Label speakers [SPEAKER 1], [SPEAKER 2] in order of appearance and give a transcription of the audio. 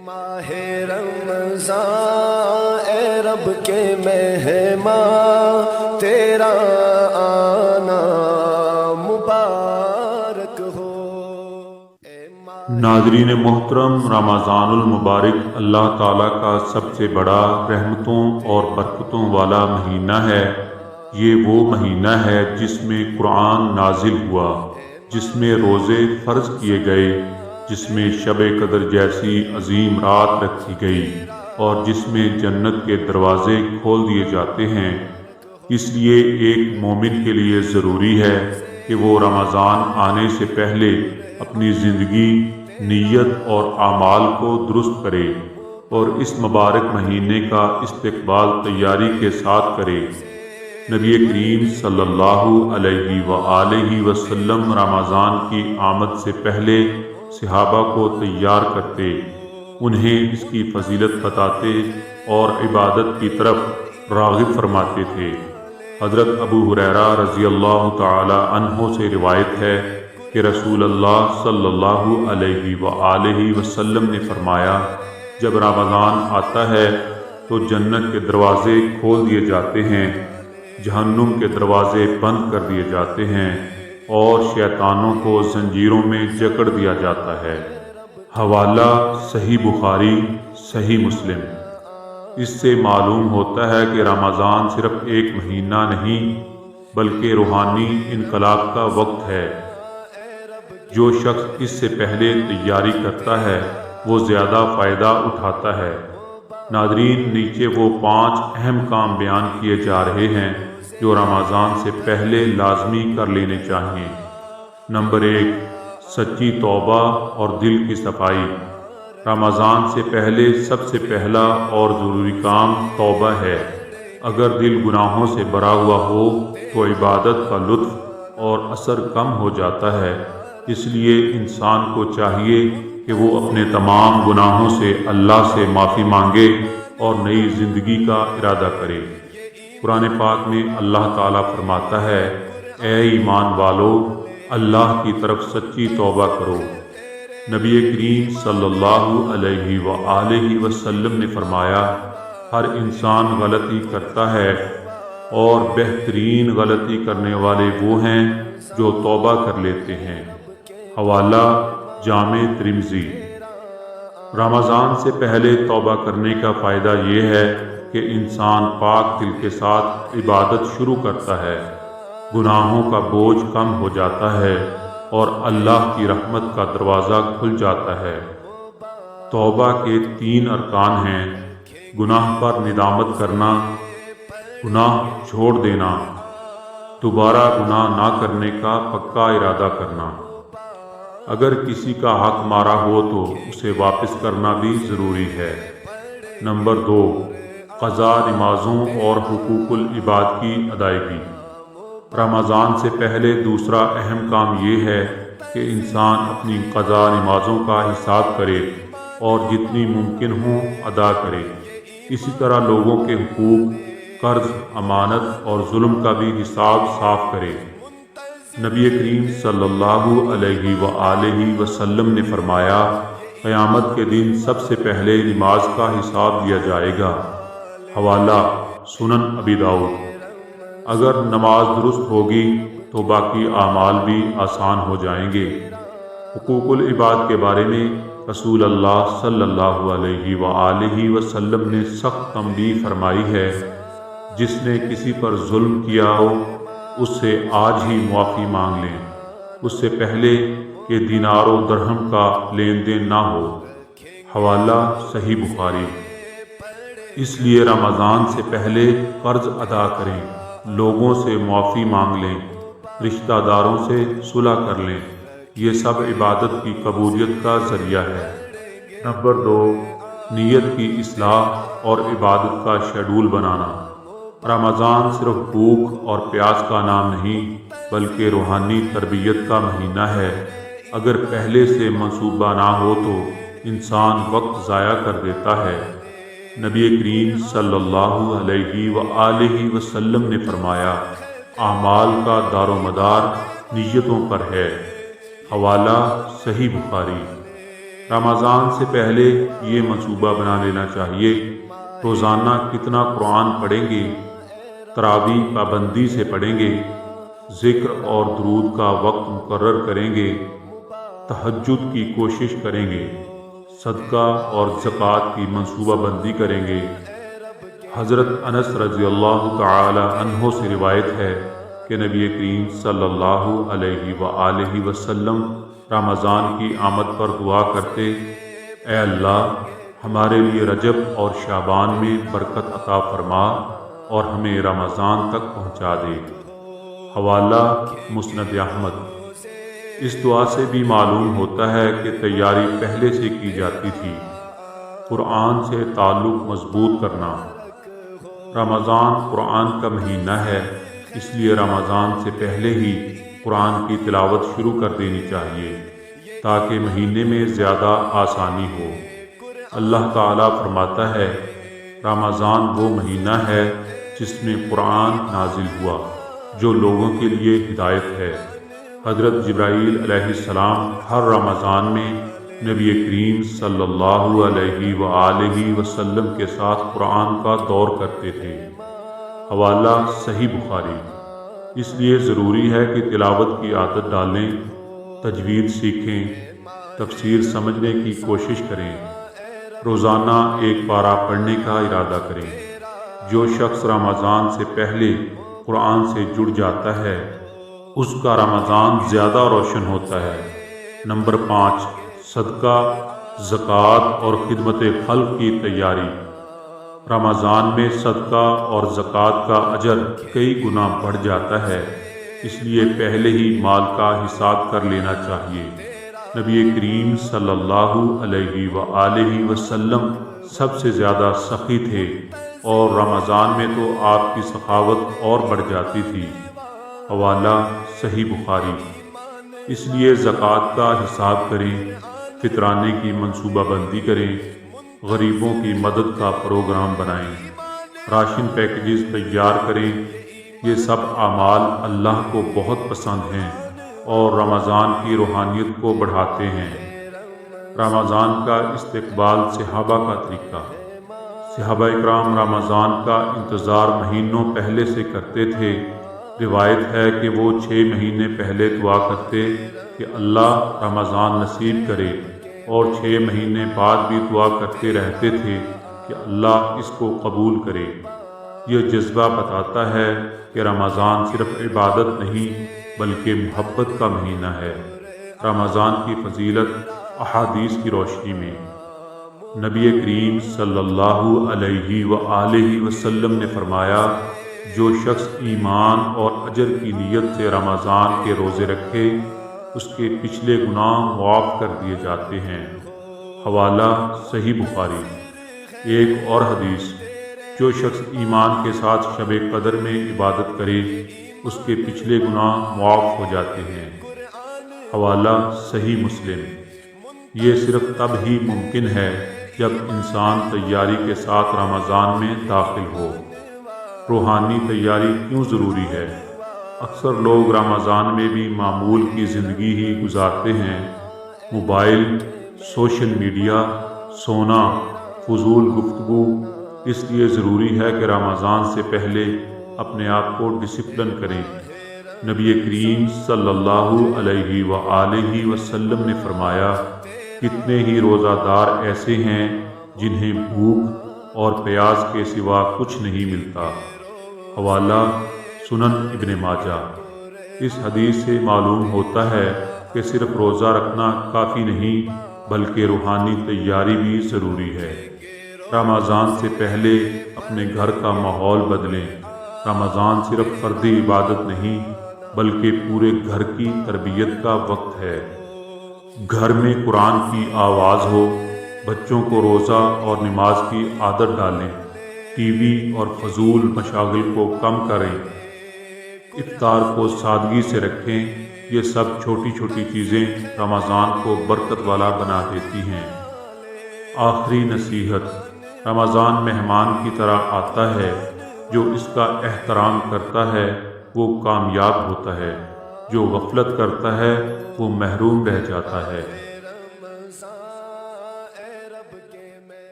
[SPEAKER 1] ماہ رمضان اے رب کے مہمان، تیرا آنا مبارک ہو۔
[SPEAKER 2] ناظرین محترم، رمضان المبارک اللہ تعالیٰ کا سب سے بڑا رحمتوں اور برکتوں والا مہینہ ہے۔ یہ وہ مہینہ ہے جس میں قرآن نازل ہوا، جس میں روزے فرض کیے گئے، جس میں شب قدر جیسی عظیم رات رکھی گئی، اور جس میں جنت کے دروازے کھول دیے جاتے ہیں۔ اس لیے ایک مومن کے لیے ضروری ہے کہ وہ رمضان آنے سے پہلے اپنی زندگی، نیت اور اعمال کو درست کرے اور اس مبارک مہینے کا استقبال تیاری کے ساتھ کرے۔ نبی کریم صلی اللہ علیہ وآلہ وسلم رمضان کی آمد سے پہلے صحابہ کو تیار کرتے، انہیں اس کی فضیلت بتاتے اور عبادت کی طرف راغب فرماتے تھے۔ حضرت ابو ہریرہ رضی اللہ تعالی عنہ سے روایت ہے کہ رسول اللہ صلی اللہ علیہ وآلہ وسلم نے فرمایا، جب رمضان آتا ہے تو جنت کے دروازے کھول دیے جاتے ہیں، جہنم کے دروازے بند کر دیے جاتے ہیں اور شیطانوں کو زنجیروں میں جکڑ دیا جاتا ہے۔ حوالہ صحیح بخاری، صحیح مسلم۔ اس سے معلوم ہوتا ہے کہ رمضان صرف ایک مہینہ نہیں بلکہ روحانی انقلاب کا وقت ہے۔ جو شخص اس سے پہلے تیاری کرتا ہے وہ زیادہ فائدہ اٹھاتا ہے۔ ناظرین، نیچے وہ 5 اہم کام بیان کیے جا رہے ہیں جو رمضان سے پہلے لازمی کر لینے چاہیے۔ نمبر 1، سچی توبہ اور دل کی صفائی۔ رمضان سے پہلے سب سے پہلا اور ضروری کام توبہ ہے۔ اگر دل گناہوں سے بھرا ہوا ہو تو عبادت کا لطف اور اثر کم ہو جاتا ہے۔ اس لیے انسان کو چاہیے کہ وہ اپنے تمام گناہوں سے اللہ سے معافی مانگے اور نئی زندگی کا ارادہ کرے۔ قرآن پاک میں اللہ تعالیٰ فرماتا ہے، اے ایمان والو، اللہ کی طرف سچی توبہ کرو۔ نبی کریم صلی اللہ علیہ وآلہ وسلم نے فرمایا، ہر انسان غلطی کرتا ہے اور بہترین غلطی کرنے والے وہ ہیں جو توبہ کر لیتے ہیں۔ حوالہ جامع ترمذی۔ رمضان سے پہلے توبہ کرنے کا فائدہ یہ ہے کہ انسان پاک دل کے ساتھ عبادت شروع کرتا ہے، گناہوں کا بوجھ کم ہو جاتا ہے اور اللہ کی رحمت کا دروازہ کھل جاتا ہے۔ توبہ کے 3 ارکان ہیں: گناہ پر ندامت کرنا، گناہ چھوڑ دینا، دوبارہ گناہ نہ کرنے کا پکا ارادہ کرنا۔ اگر کسی کا حق مارا ہو تو اسے واپس کرنا بھی ضروری ہے۔ نمبر 2، قضا نمازوں اور حقوق العباد کی ادائیگی۔ رمضان سے پہلے دوسرا اہم کام یہ ہے کہ انسان اپنی قضا نمازوں کا حساب کرے اور جتنی ممکن ہوں ادا کرے۔ اسی طرح لوگوں کے حقوق، قرض، امانت اور ظلم کا بھی حساب صاف کرے۔ نبی کریم صلی اللہ علیہ وآلہ وسلم نے فرمایا، قیامت کے دن سب سے پہلے نماز کا حساب لیا جائے گا۔ حوالہ سنن ابی داؤد۔ اگر نماز درست ہوگی تو باقی اعمال بھی آسان ہو جائیں گے۔ حقوق العباد کے بارے میں رسول اللہ صلی اللہ علیہ وآلہ وسلم نے سخت تنبیہ فرمائی ہے، جس نے کسی پر ظلم کیا ہو اس سے آج ہی معافی مانگ لیں، اس سے پہلے کہ دینار و درہم کا لین دین نہ ہو۔ حوالہ صحیح بخاری۔ اس لیے رمضان سے پہلے قرض ادا کریں، لوگوں سے معافی مانگ لیں، رشتہ داروں سے صلح کر لیں، یہ سب عبادت کی قبولیت کا ذریعہ ہے۔ نمبر 2، نیت کی اصلاح اور عبادت کا شیڈول بنانا۔ رمضان صرف بھوک اور پیاس کا نام نہیں بلکہ روحانی تربیت کا مہینہ ہے۔ اگر پہلے سے منصوبہ نہ ہو تو انسان وقت ضائع کر دیتا ہے۔ نبی کریم صلی اللہ علیہ وآلہ وسلم نے فرمایا، اعمال کا دار و مدار نیتوں پر ہے۔ حوالہ صحیح بخاری۔ رمضان سے پہلے یہ منصوبہ بنا لینا چاہیے، روزانہ کتنا قرآن پڑھیں گے، تراویح پابندی سے پڑھیں گے، ذکر اور درود کا وقت مقرر کریں گے، تہجد کی کوشش کریں گے، صدقہ اور زکوٰۃ کی منصوبہ بندی کریں گے۔ حضرت انس رضی اللہ تعالی عنہ سے روایت ہے کہ نبی کریم صلی اللہ علیہ وآلہ وسلم رمضان کی آمد پر دعا کرتے، اے اللہ ہمارے لیے رجب اور شعبان میں برکت عطا فرما اور ہمیں رمضان تک پہنچا دے۔ حوالہ مسند احمد۔ اس دعا سے بھی معلوم ہوتا ہے کہ تیاری پہلے سے کی جاتی تھی۔ قرآن سے تعلق مضبوط کرنا۔ رمضان قرآن کا مہینہ ہے، اس لیے رمضان سے پہلے ہی قرآن کی تلاوت شروع کر دینی چاہیے تاکہ مہینے میں زیادہ آسانی ہو۔ اللہ تعالیٰ فرماتا ہے، رمضان وہ مہینہ ہے جس میں قرآن نازل ہوا جو لوگوں کے لیے ہدایت ہے۔ حضرت جبرائیل علیہ السلام ہر رمضان میں نبی کریم صلی اللہ علیہ وآلہ وسلم کے ساتھ قرآن کا دور کرتے تھے۔ حوالہ صحیح بخاری۔ اس لیے ضروری ہے کہ تلاوت کی عادت ڈالیں، تجوید سیکھیں، تفسیر سمجھنے کی کوشش کریں، روزانہ ایک پارہ پڑھنے کا ارادہ کریں۔ جو شخص رمضان سے پہلے قرآن سے جڑ جاتا ہے اس کا رمضان زیادہ روشن ہوتا ہے۔ نمبر 5، صدقہ، زکوٰۃ اور خدمت خلق کی تیاری۔ رمضان میں صدقہ اور زکوٰۃ کا اجر کئی گنا بڑھ جاتا ہے، اس لیے پہلے ہی مال کا حساب کر لینا چاہیے۔ نبی کریم صلی اللہ علیہ وآلہ وسلم سب سے زیادہ سخی تھے اور رمضان میں تو آپ کی سخاوت اور بڑھ جاتی تھی۔ حوالہ صحیح بخاری۔ اس لیے زکوٰۃ کا حساب کریں، فطرانے کی منصوبہ بندی کریں، غریبوں کی مدد کا پروگرام بنائیں، راشن پیکیجز تیار کریں۔ یہ سب اعمال اللہ کو بہت پسند ہیں اور رمضان کی روحانیت کو بڑھاتے ہیں۔ رمضان کا استقبال صحابہ کا طریقہ۔ صحابہ اکرام رمضان کا انتظار مہینوں پہلے سے کرتے تھے۔ روایت ہے کہ وہ 6 مہینے پہلے دعا کرتے کہ اللہ رمضان نصیب کرے، اور 6 مہینے بعد بھی دعا کرتے رہتے تھے کہ اللہ اس کو قبول کرے۔ یہ جذبہ بتاتا ہے کہ رمضان صرف عبادت نہیں بلکہ محبت کا مہینہ ہے۔ رمضان کی فضیلت احادیث کی روشنی میں۔ نبی کریم صلی اللہ علیہ وآلہ وسلم نے فرمایا، جو شخص ایمان اور اجر کی نیت سے رمضان کے روزے رکھے اس کے پچھلے گناہ معاف کر دیے جاتے ہیں۔ حوالہ صحیح بخاری۔ ایک اور حدیث، جو شخص ایمان کے ساتھ شب قدر میں عبادت کرے اس کے پچھلے گناہ معاف ہو جاتے ہیں۔ حوالہ صحیح مسلم۔ یہ صرف تب ہی ممکن ہے جب انسان تیاری کے ساتھ رمضان میں داخل ہو۔ روحانی تیاری کیوں ضروری ہے؟ اکثر لوگ رمضان میں بھی معمول کی زندگی ہی گزارتے ہیں۔ موبائل، سوشل میڈیا، سونا، فضول گفتگو۔ اس لیے ضروری ہے کہ رمضان سے پہلے اپنے آپ کو ڈسپلن کریں۔ نبی کریم صلی اللہ علیہ وآلہ وسلم نے فرمایا، کتنے ہی روزہ دار ایسے ہیں جنہیں بھوک اور پیاس کے سوا کچھ نہیں ملتا۔ حوالہ سنن ابن ماجہ۔ اس حدیث سے معلوم ہوتا ہے کہ صرف روزہ رکھنا کافی نہیں بلکہ روحانی تیاری بھی ضروری ہے۔ رمضان سے پہلے اپنے گھر کا ماحول بدلیں۔ رمضان صرف فردی عبادت نہیں بلکہ پورے گھر کی تربیت کا وقت ہے۔ گھر میں قرآن کی آواز ہو، بچوں کو روزہ اور نماز کی عادت ڈالیں، ٹی وی اور فضول مشاغل کو کم کریں، افطار کو سادگی سے رکھیں۔ یہ سب چھوٹی چھوٹی چیزیں رمضان کو برکت والا بنا دیتی ہیں۔ آخری نصیحت، رمضان مہمان کی طرح آتا ہے، جو اس کا احترام کرتا ہے وہ کامیاب ہوتا ہے، جو غفلت کرتا ہے وہ محروم رہ جاتا ہے۔